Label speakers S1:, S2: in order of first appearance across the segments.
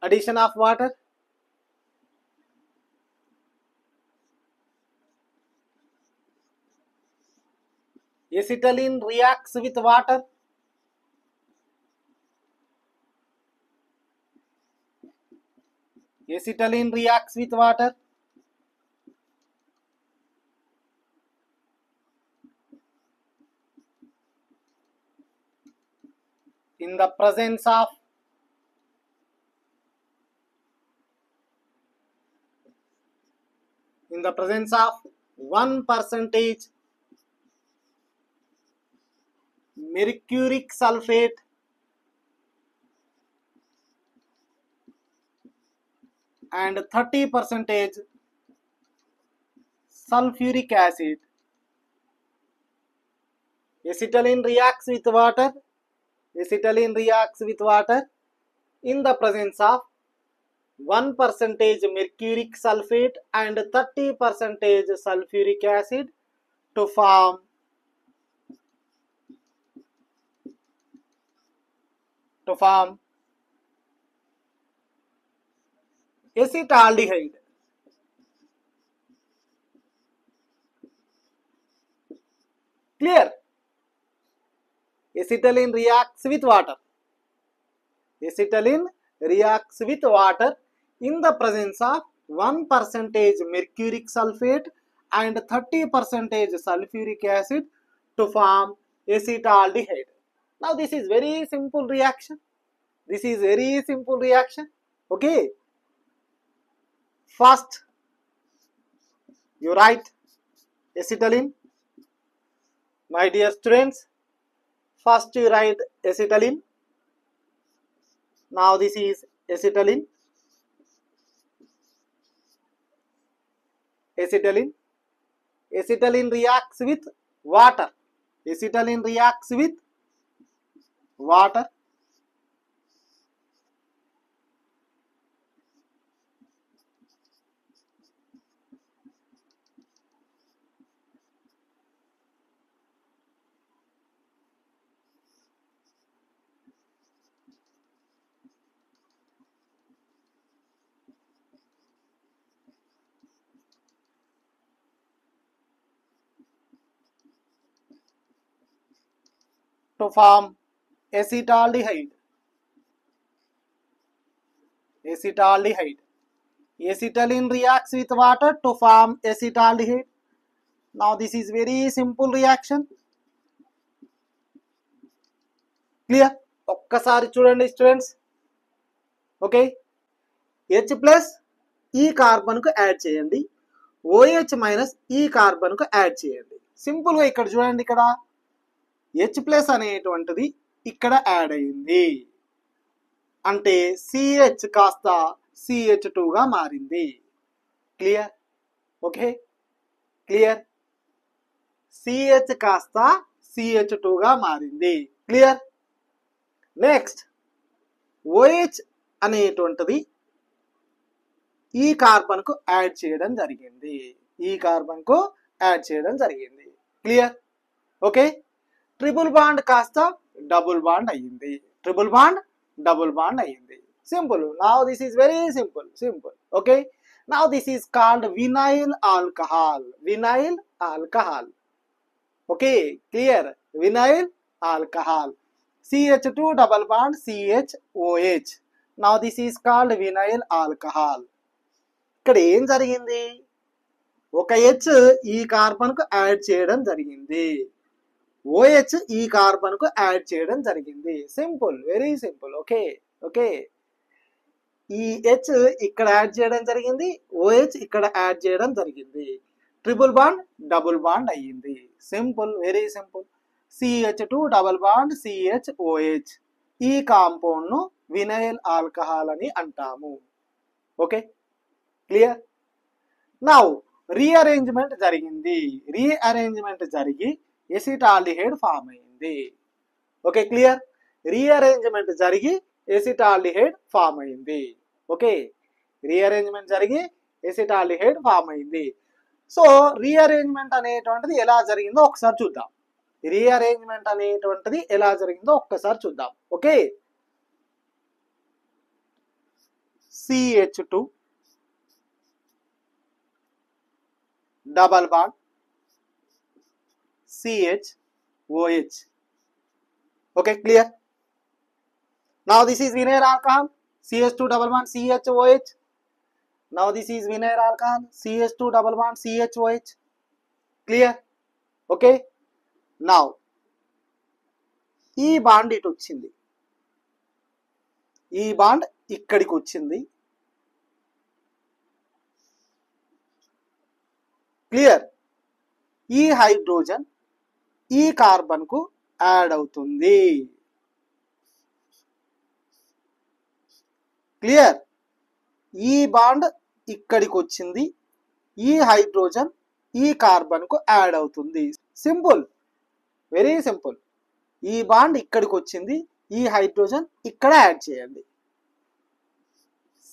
S1: addition of water. Acetylene reacts with water. Acetylene reacts with water. In the presence of 1% mercuric sulfate and 30% sulfuric acid. Acetylene reacts with water. Acetylene reacts with water in the presence of 1% mercuric sulfate and 30% sulfuric acid to form acetaldehyde. Clear? Acetylene reacts with water. Acetylene reacts with water in the presence of 1% mercuric sulfate and 30% sulfuric acid to form acetaldehyde. Now this is very simple reaction. Okay. First you write acetylene. My dear students, first you write acetylene. Now this is acetylene. Acetylene reacts with water. Acetylene reacts with water. To form acetaldehyde. Acetylene reacts with water to form acetaldehyde. Now this is very simple reaction. Clear? ఒక్కసారి చూడండి students. Okay, H plus ఈ కార్బన్కు add చేయండి, OH minus ఈ కార్బన్కు add చేయండి. సింపుల్గా ఇక్కడ చూడండి, ఇక్కడ H ప్లస్ అనేటువంటిది ఇక్కడ యాడ్ అయింది అంటే CH కాస్త CH2గా మారింది. క్లియర్? Okay, clear? CH కాస్త CH2గా మారింది. క్లియర్? నెక్స్ట్ OH అనేటువంటిది ఈ కార్బన్కు యాడ్ చేయడం జరిగింది. క్లియర్? ఓకే, ట్రిపుల్ బాండ్ కాస్త డబుల్ బాండ్ అయ్యింది. Simple. Now this is very simple. Okay, now this is called vinyl alcohol. Okay, clear? Vinyl alcohol. CH2 double bond CHOH. Now this is called vinyl alcohol. ఇక్కడ ఏం జరిగింది? ఒక H ఈ కార్బన్కు add చేయడం జరిగింది, OH ఈ కార్బన్కు add చేయడం జరిగింది. Simple, very simple. ఓకే, ఈ H ఇక్కడ యాడ్ చేయడం జరిగింది, OH ఇక్కడ యాడ్ చేయడం జరిగింది. ట్రిపుల్ బాండ్ డబుల్ బాండ్ అయ్యింది. Simple, very simple. CH2 double bond CHOH. ఈ కాంపౌండ్ ను వినైల్ ఆల్కహాల్ అని అంటాము. Okay, clear? నౌ రీఅరేంజ్మెంట్ జరిగి ఎసిటాల్డిహైడ్ ఫామ్ అయింది. Okay, clear? రీఅరేంజ్మెంట్ జరిగి ఎసిటాల్డిహైడ్ ఫామ్ అయింది. ఓకే, రీఅరేంజ్మెంట్ జరిగి ఎసిటాల్డిహైడ్ ఫామ్ అయింది. సో రీఅరేంజ్మెంట్ అనేటువంటిది ఎలా జరిగిందో ఒకసారి చూద్దాం. Okay, CH2 double bond CHOH. Okay, clear? Now this is vinyl alcohol, CH2 double bond CHOH. Now this is vinyl alcohol, CH2 double bond CHOH. Clear? Okay. Now ఈ bond ఇటు వచ్చింది, ఈ bond ఇక్కడికి వచ్చింది. క్లియర్? ఈ hydrogen ఈ carbon కు add అవుతుంది. క్లియర్? ఈ బాండ్ ఇక్కడికి వచ్చింది, ఈ హైడ్రోజన్ ఈ కార్బన్ కు యాడ్ అవుతుంది. Simple, very simple. ఈ బాండ్ ఇక్కడికి వచ్చింది, ఈ హైడ్రోజన్ ఇక్కడ యాడ్ చేయండి.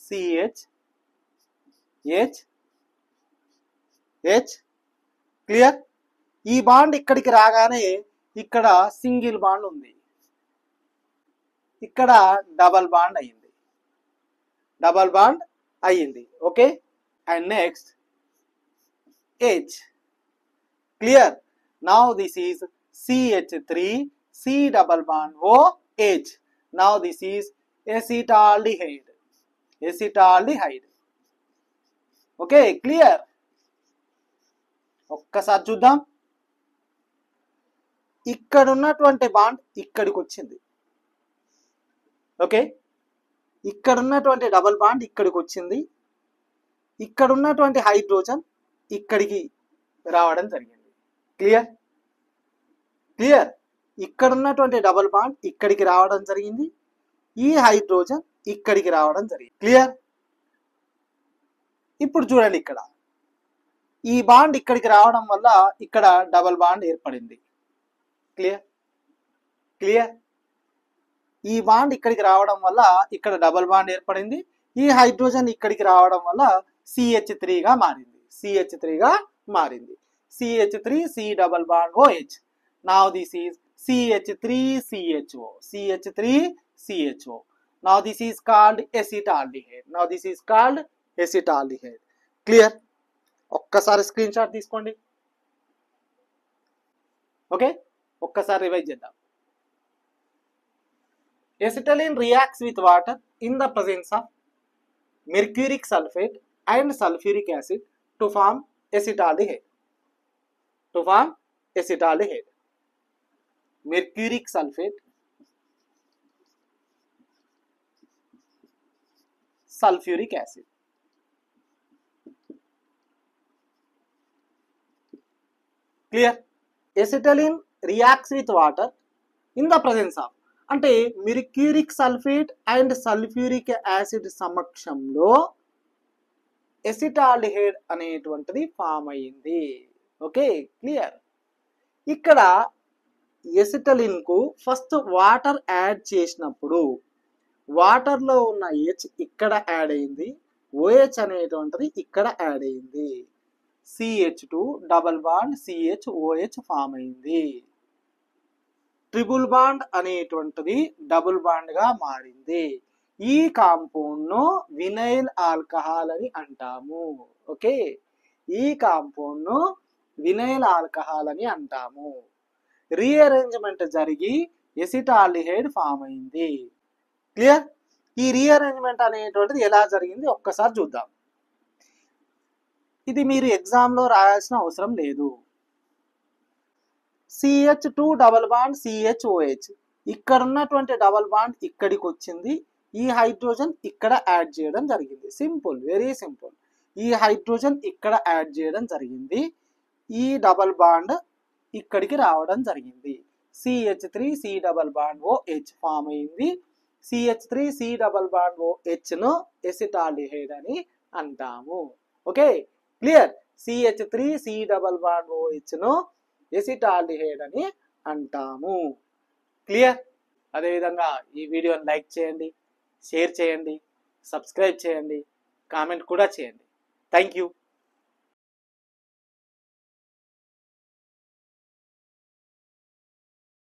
S1: CH H H. క్లియర్? ఈ బాండ్ ఇక్కడికి రాగానే ఇక్కడ సింగిల్ బాండ్ ఉంది, ఇక్కడ డబల్ బాండ్ అయ్యింది, డబల్ బాండ్ అయ్యింది. Okay. And next H. Clear? Now this is CH3 C double bond OH. Now this is acetaldehyde. Acetaldehyde. Okay, clear? ఒక్కసారి చూద్దాం. ఇక్కడ ఉన్నటువంటి బాండ్ ఇక్కడికి వచ్చింది. ఓకే, ఇక్కడ ఉన్నటువంటి డబల్ బాండ్ ఇక్కడికి వచ్చింది, ఇక్కడ ఉన్నటువంటి హైడ్రోజన్ ఇక్కడికి రావడం జరిగింది. క్లియర్? క్లియర్? ఇక్కడ ఉన్నటువంటి డబల్ బాండ్ ఇక్కడికి రావడం జరిగింది, ఈ హైడ్రోజన్ ఇక్కడికి రావడం జరిగింది. క్లియర్? ఇప్పుడు చూడండి, ఇక్కడ ఈ బాండ్ ఇక్కడికి రావడం వల్ల ఇక్కడ డబల్ బాండ్ ఏర్పడింది. క్లియర్? క్లియర్? ఈ బాండ్ ఇక్కడికి రావడం వల్ల ఇక్కడ డబల్ బాండ్ ఏర్పడింది, ఈ హైడ్రోజన్ ఇక్కడికి రావడం వల్ల CH3 గా మారింది. CH3 గా మారింది. CH3 C double bond OH. Now this is CH3CHO. CH3CHO. Now this is called acetaldehyde. Now this is called acetaldehyde. Clear? ఒక్కసారి స్క్రీన్ షాట్ తీసుకోండి. ఓకే, ఒక్కసారి రివైజ్ చేద్దాం. Acetylene reacts with water in the presence of mercuric sulfate and sulfuric acid to form acetaldehyde. To form acetaldehyde. Mercuric sulfate, sulfuric acid. Clear? Acetylene reacts with water in the presence of, అంటే mercuric sulfate and sulfuric acid సమక్షంలో acetaldehyde అనేటువంటిది form అయ్యింది. Okay, clear? ఇక్కడ acetylene కు first water add చేసినప్పుడు వాటర్లో ఉన్న H ఇక్కడ యాడ్ అయింది, OH అనేటువంటిది ఇక్కడ యాడ్ అయింది, CH2 double bond CHOH form అయింది. ట్రిపుల్ బాండ్ అనేటువంటిది డబుల్ బాండ్ గా మారింది. ఈ కాంపౌండ్ ను వినైల్ ఆల్కహాల్ అని అంటాము. ఓకే, ఈ కాంపౌండ్ ను వినైల్ ఆల్కహాల్ అని అంటాము. రీఅరేంజ్మెంట్ జరిగి ఎసిటాల్డిహైడ్ ఫామ్ అయింది. క్లియర్? ఈ రీఅరేంజ్మెంట్ అనేటువంటిది ఎలా జరిగింది ఒక్కసారి చూద్దాం. ఇది మీరు ఎగ్జామ్ లో రాయాల్సిన అవసరం లేదు. CH2 డబల్ బాండ్ CHOH, ఇక్కడ ఉన్నటువంటి డబల్ బాండ్ ఇక్కడికి వచ్చింది, ఈ హైడ్రోజన్ ఇక్కడ యాడ్ చేయడం జరిగింది. Simple, very simple. ఈ హైడ్రోజన్ ఇక్కడ యాడ్ చేయడం జరిగింది, ఈ డబల్ బాండ్ ఇక్కడికి రావడం జరిగింది. CH3 C double bond OH form అయింది. CH3 C double bond OH ను ఎసిటాల్డిహైడ్ అని అంటాము. Okay, clear? CH3 C double bond OH ను ఎసిటాల్డిహైడ్ అని అంటాము. క్లియర్? అదేవిధంగా ఈ వీడియోని లైక్ చేయండి, షేర్ చేయండి, సబ్స్క్రైబ్ చేయండి, కామెంట్ కూడా చేయండి. Thank you.